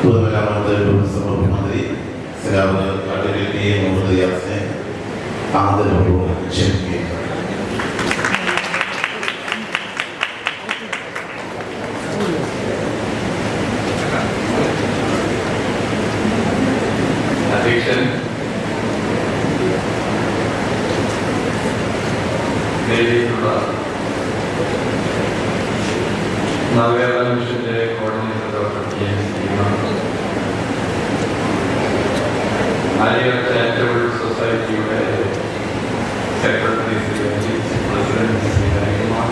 പൊതുമരാമത്ത് ടൂറിസം വകുപ്പ് മന്ത്രി അഡ്വക്കേറ്റ് മുഹമ്മദ് റിയാസിനെ ആദരപൂർവ്വം ക്ഷണിക്കുകയാണ്. അധ്യക്ഷൻ, നേരിട്ടുള്ള നവകേരള മിഷന്റെ കോർഡിനേറ്റർ ഡോക്ടർ ആര്യ ചാരിറ്റബിൾ സൊസൈറ്റിയുടെ സെക്രട്ടറി പ്രസിഡന്റ് ശ്രീ ഹരികുമാർ,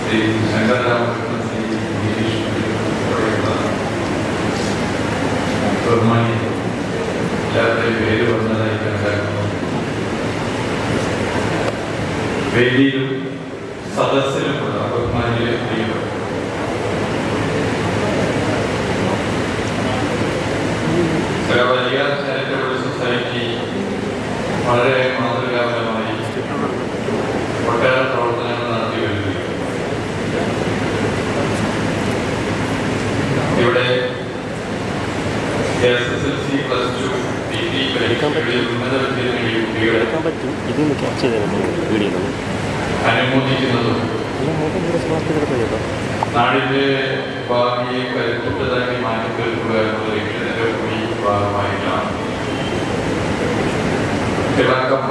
ശ്രീ ശങ്കരരാമകൃഷ്ണൻ, ശ്രീ ഗിരീഷ് തുടങ്ങിയുള്ള ബഹുമാനി എല്ലാവരുടെയും പേര് പറഞ്ഞതായി കണക്കാക്കുന്നു. വേദിയിലും സദസ്സിലുമുള്ള ബഹുമാനിയിലെ പ്രിയപ്പെട്ട ചാരിറ്റബിൾ സൊസൈറ്റി വളരെ മാതൃകാപരമായി ഒട്ടേറെ പ്രവർത്തനങ്ങൾ നടത്തി വരികയാണ്. ഇവിടെ SSLC, +2, PG പരീക്ഷകളിൽ ഉന്നത വിദ്യ നേടിയ കുട്ടികളെ അനുമോദിക്കുന്നതും നാടിന്റെ ഭാവിയെ കരുത്തുറ്റതാക്കി മാറ്റിത്തീർക്കുക എന്നുള്ള ലക്ഷ്യത്തിന്റെ കൂടി ഭാഗമായിട്ടാണ് തിളക്കം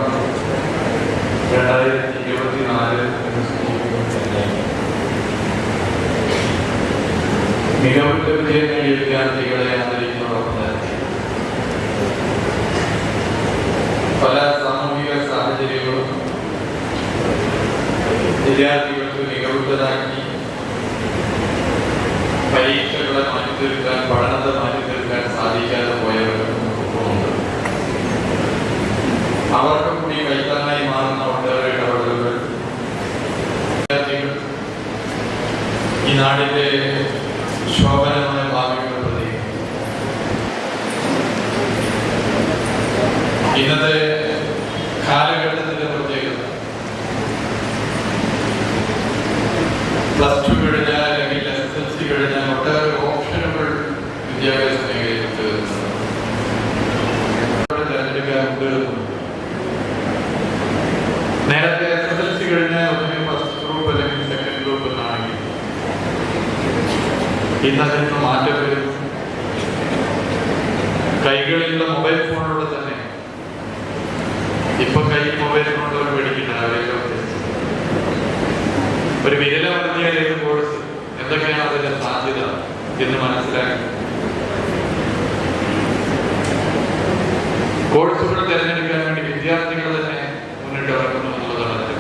2024 മികവുറ്റ വിജയം നേടിയ വിദ്യാർത്ഥികളെ ആദരിക്കുന്നതോടൊപ്പം പല സാമൂഹിക സാഹചര്യങ്ങളും വിദ്യാർത്ഥികൾക്ക് മികവുറ്റതാക്കി പരീക്ഷകളെ മാറ്റിത്തീർക്കാൻ, പഠനത്തെ മാറ്റിത്തീർക്കാൻ സാധിക്കാതെ പോയവരുണ്ട്. അവർക്ക് കൂടി കൈത്താങ്ങായി മാറുന്ന ഒട്ടേറെ ഇടപെടലുകൾ വിദ്യാർത്ഥികൾ ഈ നാടിന്റെ ശോഭനമായ ഭാവിയുടെ പ്രതി ഇന്നത്തെ കാലഘട്ടത്തിന്റെ പ്രത്യേകത +2 കഴിഞ്ഞാൽ അല്ലെങ്കിൽ SSLC കഴിഞ്ഞാൽ ഒട്ടേറെ ഓപ്ഷനുകൾ വിദ്യാഭ്യാസ മേഖലയിലുണ്ട്. തിരഞ്ഞെടുക്കാറുണ്ട്. നേരത്തെ SSLC കഴിഞ്ഞാൽ ഒന്നുകിൽ ഫസ്റ്റ് ഗ്രൂപ്പ് അല്ലെങ്കിൽ സെക്കൻഡ് ഗ്രൂപ്പ് എന്നാണെങ്കിൽ ഇന്നതിന് മാറ്റം വരും. കൈകളിലുള്ള മൊബൈൽ ഫോണിലൂടെ തന്നെ ഇപ്പൊ കയ്യിൽ മൊബൈൽ ഫോണുള്ളവർ പേടിക്കുന്നുണ്ട്. ഒരു വിരലമർത്തിയാൽ ഏത് കോഴ്സ്, എന്തൊക്കെയാണ് അതിന്റെ സാധ്യത എന്ന് മനസ്സിലാക്കി കോഴ്സുകൾ തിരഞ്ഞെടുക്കാൻ വേണ്ടി വിദ്യാർത്ഥികൾ തന്നെ മുന്നിട്ട് ഇറങ്ങുന്നു എന്നുള്ളതാണ് അതിന്റെ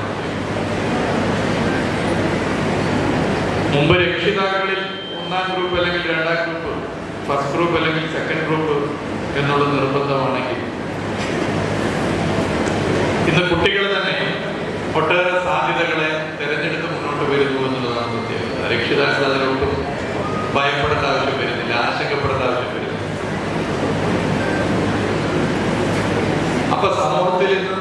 മുമ്പ് രക്ഷിതാക്കളിൽ 1ാം ഗ്രൂപ്പ് അല്ലെങ്കിൽ 2ാം ഗ്രൂപ്പ്, ഫസ്റ്റ് ഗ്രൂപ്പ് അല്ലെങ്കിൽ സെക്കൻഡ് ഗ്രൂപ്പ് എന്നുള്ള നിർബന്ധമാണെങ്കിൽ ഇന്ന് കുട്ടികൾ തന്നെ ഒട്ടേറെ സാധ്യതകളെ തിരഞ്ഞെടുത്ത് മുന്നോട്ട് വരുന്നു എന്നുള്ളതാണ് പ്രത്യേകത. രക്ഷിതാക്കൾ അതിലോട്ടും ഭയപ്പെടേണ്ട ആവശ്യം വരുന്നില്ല, ആശങ്കപ്പെടേണ്ട ആവശ്യം വരുന്നില്ല. അപ്പൊ സമൂഹത്തിൽ ഇന്ന്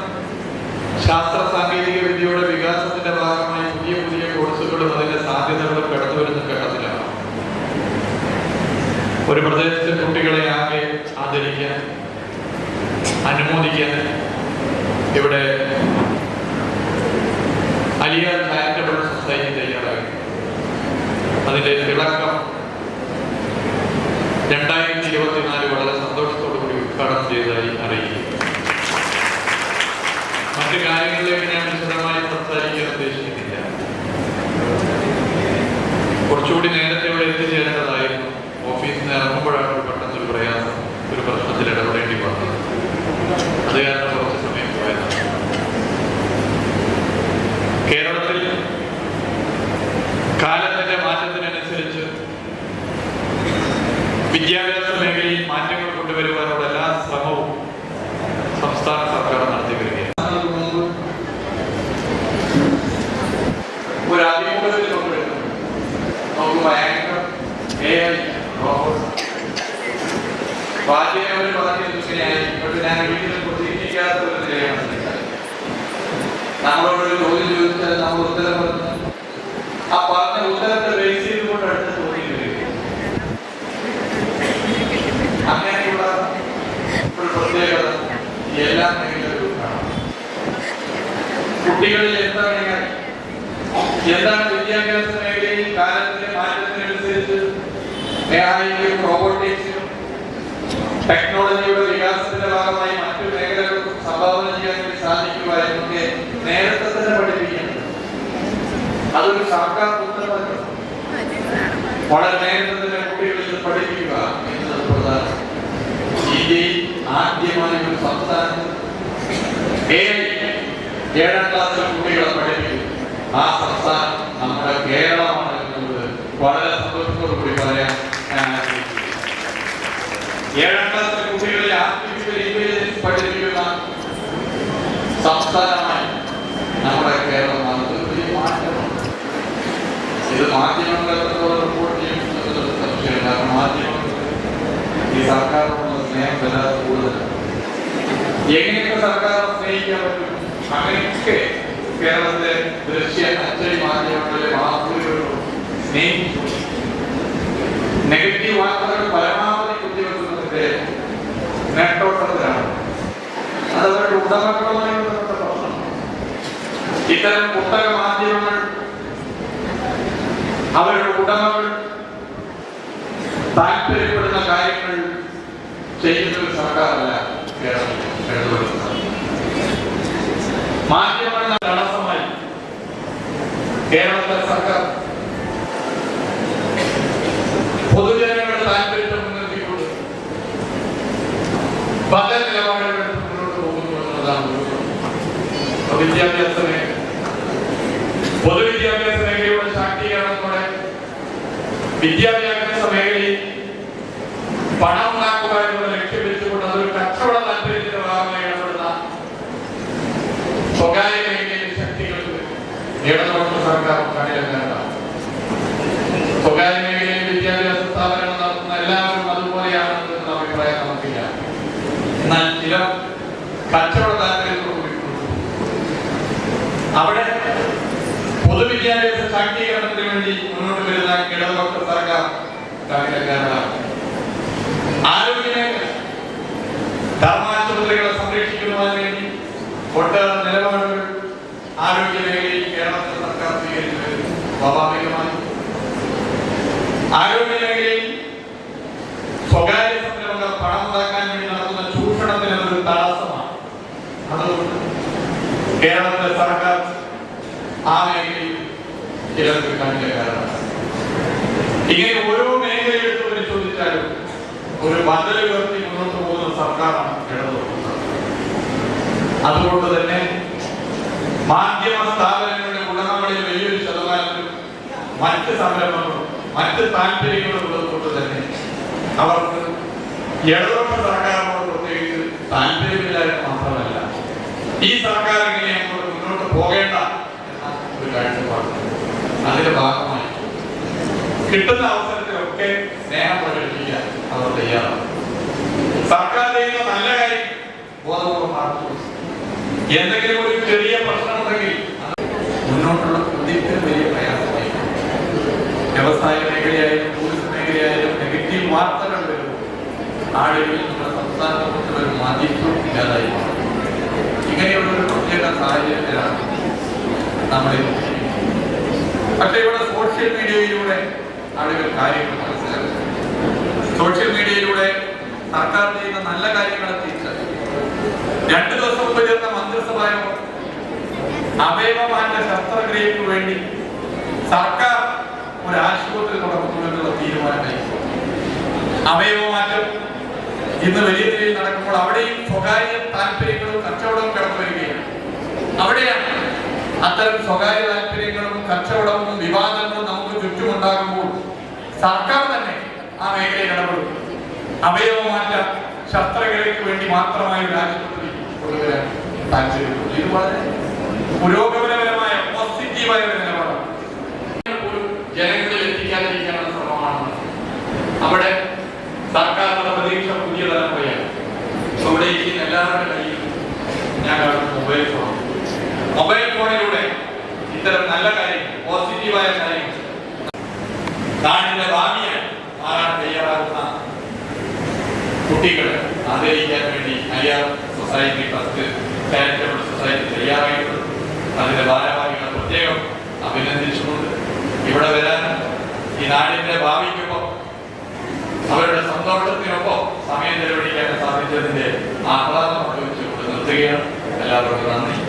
ശാസ്ത്ര സാങ്കേതിക വിദ്യയുടെ വികാസത്തിന്റെ ഭാഗമായി പുതിയ പുതിയ കോഴ്സുകളും അതിന്റെ സാധ്യതകളും കടന്നു വരുന്ന ഘട്ടത്തിലാണ്. ഒരു പ്രദേശത്തെ കുട്ടികളെ ആകെ ആദരിക്കാൻ, അനുമോദിക്കാൻ ഇവിടെ അലിയ ചാരിറ്റബിൾ സൊസൈറ്റി തയ്യാറാക്കി. അതിന്റെ തിളക്കം 2024 വളരെ സന്തോഷത്തോടു കൂടി ഉദ്ഘാടനം ചെയ്തതായി അറിയിക്കും. മറ്റു കാര്യങ്ങളിലേക്ക് ഞാൻ വിശദമായി സംസാരിക്കാൻ ഉദ്ദേശിക്കുന്നില്ല. കുറച്ചുകൂടി നേരത്തെ ഇവിടെ എത്തിച്ചേരേണ്ടതായിരുന്നു. ഓഫീസിൽ നിന്ന് ഇറങ്ങുമ്പോഴാണ് ഒരു പെട്ടെന്നൊരു പ്രയാസം, ഒരു പ്രശ്നത്തിൽ ഇടപെടേണ്ടി വന്നത്. അത് കാരണം കുറച്ച് സമയം പോയതാണ്. കേരളത്തിൽ കാലത്തിന്റെ മാറ്റത്തിനനുസരിച്ച് വിദ്യാഭ്യാസ മേഖലയിൽ മാറ്റങ്ങൾ കൊണ്ടുവരുവാനുള്ള എല്ലാ ശ്രമവും സംസ്ഥാന സർക്കാർ നടത്തി വരികയാണ്. ഒരു അഭിമുഖത്തിൽ പങ്കെടുക്കുന്നു. നമുക്ക് ഭയങ്കര ബാധ്യതയോട് പറഞ്ഞിരിക്കുകയായി. പക്ഷെ ഞാൻ വീട്ടിൽ പ്രതീക്ഷിക്കാത്ത ഒരു നിലയാണ്. നമ്മളോടൊരു ചോദ്യം ചോദിച്ചാൽ നമ്മൾ ഉത്തരം പറഞ്ഞു. ആ പറഞ്ഞ ഉത്തരത്തെ ബേസ് ചെയ്തുകൊണ്ട് അടുത്ത ചോദ്യം വരിക. കുട്ടികളിൽ എന്താണ് വിദ്യാഭ്യാസ മേഖലയിൽ കാലത്തിന്റെ മാറ്റത്തിനനുസരിച്ച് റോബോട്ടിക്സിനും ടെക്നോളജിയുടെ വികാസത്തിന്റെ ഭാഗമായി മറ്റു മേഖലകൾക്കും സംഭാവന ചെയ്യാൻ വേണ്ടി സാധിക്കുക എന്നൊക്കെ നേരത്തെ തന്നെ പഠിപ്പിക്കണം. അതൊരു സർക്കാർ ഉത്തരവാദിത്തം. വളരെ നേരത്തെ തന്നെ കുട്ടികളിൽ പഠിപ്പിക്കുക എന്നത് പ്രധാനം. ഇന്ത്യയിൽ ആദ്യമായി ഒരു സംസ്ഥാനത്ത് 7ാം ക്ലാസ്സിൽ കുട്ടികളെ പഠിപ്പിക്കും. ആ സംസ്ഥാനം നമ്മുടെ കേരളമാണ് എന്നുള്ളത് വളരെ സന്തോഷത്തോടു കൂടി പറയാൻ ഞാൻ ആഗ്രഹിക്കുന്നു. 7ാം ക്ലാസ്സിലെ കുട്ടികളെ ആർട്ടിഫിഷ്യൽ ഇന്റലിജൻസ് പഠിപ്പിക്കുന്ന സംസ്ഥാനമായി നമ്മുടെ കേരളം മാറ്റമാണ്. ഇത് മാധ്യമങ്ങൾ എത്രത്തോളം റിപ്പോർട്ട് ചെയ്യുന്നത് സംശയം. കാരണം മാധ്യമങ്ങൾ ഈ സർക്കാരിനുള്ള സ്നേഹം വല്ലാതെ കൂടുതലാണ്. എങ്ങനെയൊക്കെ സർക്കാർ സ്നേഹിക്കാൻ പറ്റും അങ്ങനെയൊക്കെ കേരളത്തിലെ ദൃശ്യ അച്ചടി മാധ്യമങ്ങളിലെ വാർത്തകളോട് സ്നേഹിച്ചു. നെഗറ്റീവ് വാർത്തകൾ പരമാവധി കുത്തിവെക്കുന്നതിന്റെ നേട്ടോട്ടത്തിലാണ്. അത് അവരുടെ ഉടമകളുമായി ബന്ധപ്പെട്ട പ്രശ്നമാണ്. ഇത്തരം പുസ്തക മാധ്യമങ്ങൾ അവരുടെ ഉടമകൾ താല്പര്യപ്പെടുന്ന കാര്യങ്ങൾ ചെയ്യുന്ന ഒരു സർക്കാരല്ല കേരളത്തിൽ. മാധ്യമങ്ങളുടെ തടസ്സമായി കേരളത്തിലെ സർക്കാർ പൊതുജനങ്ങളുടെ താല്പര്യത്തെ മുൻനിർത്തിക്കൊണ്ട് പല നിലപാടുകൾ മുന്നോട്ട് പോകുന്നു എന്നുള്ളതാണ്. വിദ്യാഭ്യാസ മേഖല, പൊതുവിദ്യാഭ്യാസ മേഖലയുടെ ശാക്തീകരണത്തോടെ വിദ്യാഭ്യാസ മേഖലയിൽ പണം ഉണ്ടാക്കുക എന്നുള്ള ലക്ഷ്യം വെച്ചുകൊണ്ട് അതൊരു കച്ചവട താല്പര്യത്തിന്റെ ഭാഗമായി ഇടപെടുന്ന സ്വകാര്യ മേഖലയിലെ ശക്തികൾക്ക് ഇടപെടുന്ന സർക്കാർ കണിലെങ്ങാനാണ്. സ്വകാര്യ മേഖലയിൽ വിദ്യാഭ്യാസ സ്ഥാപനങ്ങൾ നടത്തുന്ന എല്ലാവരും അതുപോലെയാണെന്ന് അഭിപ്രായം നമുക്കില്ല. എന്നാൽ ചില കച്ചവട താല്പര്യത്തോടുകൂടി അവിടെ പൊതുവിദ്യാഭ്യാസ ശാക്തീകരണത്തിന് വേണ്ടി മുന്നോട്ട് വരുന്ന ഇടതുപക്ഷ സർക്കാർ കണിലെങ്ങാനാണ്. ആരോഗ്യമേഖല, ധർമാശുപത്രികളെ സംരക്ഷിക്കുന്നതിന് വേണ്ടി ഒട്ടേറെ നിലപാടുകൾ ആരോഗ്യ മേഖലയിൽ കേരളത്തിലെ സർക്കാർ സ്വീകരിച്ചു വരുന്നു. സ്വാഭാവികമായി ആരോഗ്യ മേഖലയിൽ സ്വകാര്യ സംരംഭങ്ങൾ പണം ഉണ്ടാക്കാൻ വേണ്ടി നടത്തുന്ന ചൂഷണത്തിന് അതൊരു തടസ്സമാണ്. അതുകൊണ്ട് കേരളത്തിലെ സർക്കാർ ആ മേഖലയിൽ ചിലർക്ക് കാണിച്ച കാരണമാണ്. ഇങ്ങനെ ഓരോ മേഖലയെടുത്ത് പരിശോധിച്ചാലും ഒരു ബദൽ ഉയർത്തി മുന്നോട്ട് പോകുന്ന സർക്കാരാണ് ഇടതുപക്ഷം. അതുകൊണ്ട് തന്നെ മാധ്യമ സ്ഥാപനങ്ങളുടെ ഉടമകളിൽ വലിയൊരു ശതമാനത്തിൽ മറ്റ് സംരംഭങ്ങളും മറ്റ് താല്പര്യങ്ങളും ഉള്ളതുകൊണ്ട് തന്നെ അവർക്ക് ഇടതുപക്ഷ സർക്കാരിനോട് പ്രത്യേകിച്ച് താല്പര്യമില്ലായ്മ മാത്രമല്ല, ഈ സർക്കാർ എങ്ങനെ മുന്നോട്ട് പോകേണ്ട എന്ന ഒരു കാഴ്ചപ്പാട്. അതിന്റെ ഭാഗമായി കിട്ടുന്ന അവസരത്തിലൊക്കെ സ്നേഹം പ്രകടിപ്പിക്കാൻ അവർ തയ്യാറാണ്. സർക്കാർ ചെയ്യുന്ന നല്ല കാര്യം ബോധപൂർവ്വം മാറ്റി എന്തെങ്കിലും ഒരു ചെറിയ പ്രശ്നമുണ്ടെങ്കിൽ മുന്നോട്ടുള്ള കുതിപ്പിന് വലിയ പ്രയാസമായി. വ്യവസായ മേഖലയായാലും ടൂറിസം മേഖലയായാലും നെഗറ്റീവ് വാർത്തകൾ വരുമ്പോൾ ആളുകളിൽ നമ്മുടെ സംസ്ഥാനത്ത് ഒരു മാധ്യമം ഇല്ലാതായി മാറും. ഇങ്ങനെയുള്ളൊരു പ്രത്യേക സാഹചര്യത്തിലാണ് നമ്മൾ. പക്ഷെ ഇവിടെ സോഷ്യൽ മീഡിയയിലൂടെ ആളുകൾ കാര്യങ്ങൾ മനസ്സിലാക്കും. സോഷ്യൽ മീഡിയയിലൂടെ സർക്കാർ ചെയ്യുന്ന നല്ല കാര്യങ്ങളെ തിരിച്ചറിയും. 2 ദിവസം മുമ്പ് ചേർന്ന മന്ത്രിസഭാ യോഗം അവയവമാറ്റ ശസ്ത്രക്രിയയ്ക്ക് വേണ്ടി സർക്കാർ ഒരു ആശുപത്രി തുടങ്ങുന്നു എന്നുള്ള തീരുമാനമായി. അവയവമാറ്റം ഇന്ന് വലിയ നിലയിൽ നടക്കുമ്പോൾ അവിടെയും സ്വകാര്യ താല്പര്യങ്ങളും കച്ചവടവും കടന്നു വരികയാണ്. അവിടെയാണ് അത്തരം സ്വകാര്യ താല്പര്യങ്ങളും കച്ചവടവും വിവാദങ്ങളും നമുക്ക് ചുറ്റുമുണ്ടാകുമ്പോൾ സർക്കാർ തന്നെ ആ മേഖലയിൽ ഇടപെടും. അവയവമാറ്റ ശസ്ത്രക്രിയയ്ക്ക് വേണ്ടി മാത്രമായ ഒരു ആശുപത്രി കൊണ്ടുവരാൻ താല്പര്യപ്പെടുന്നു. ഇത് വളരെ പുരോഗമനപരമായ പോസിറ്റീവായ ഒരു നിലപാടാണ്. ജനങ്ങളിൽ എത്തിക്കാതിരിക്കാനുള്ള ശ്രമമാണ്. അവിടെ സർക്കാരിന്റെ പ്രതീക്ഷ പുതിയ തലമുറയാണ്. അവിടെ ഇരിക്കുന്ന എല്ലാവരുടെ കയ്യിൽ ഞാൻ കാണുന്ന മൊബൈൽ ഫോൺ. മൊബൈൽ ഫോണിലൂടെ ഇത്തരം നല്ല കാര്യങ്ങൾ, പോസിറ്റീവായ കാര്യങ്ങൾ നാടിന്റെ ഭാവിയായി മാറാൻ തയ്യാറാകുന്ന കുട്ടികളെ ആദരിക്കാൻ വേണ്ടി IR society trust charitable society തയ്യാറായിട്ടുണ്ട്. അതിന്റെ ഭാരവാഹികളെ പ്രത്യേകം അഭിനന്ദിച്ചുകൊണ്ട് ഇവിടെ വരാൻ ഈ നാടിന്റെ ഭാവിക്കൊപ്പം അവരുടെ സന്തോഷത്തിനൊപ്പം സമയം ചെലവഴിക്കാൻ സാധിച്ചതിന്റെ ആഹ്ലാദം അനുഭവിച്ചുകൊണ്ട് നിർത്തുകയാണ്. എല്ലാവർക്കും നന്ദി.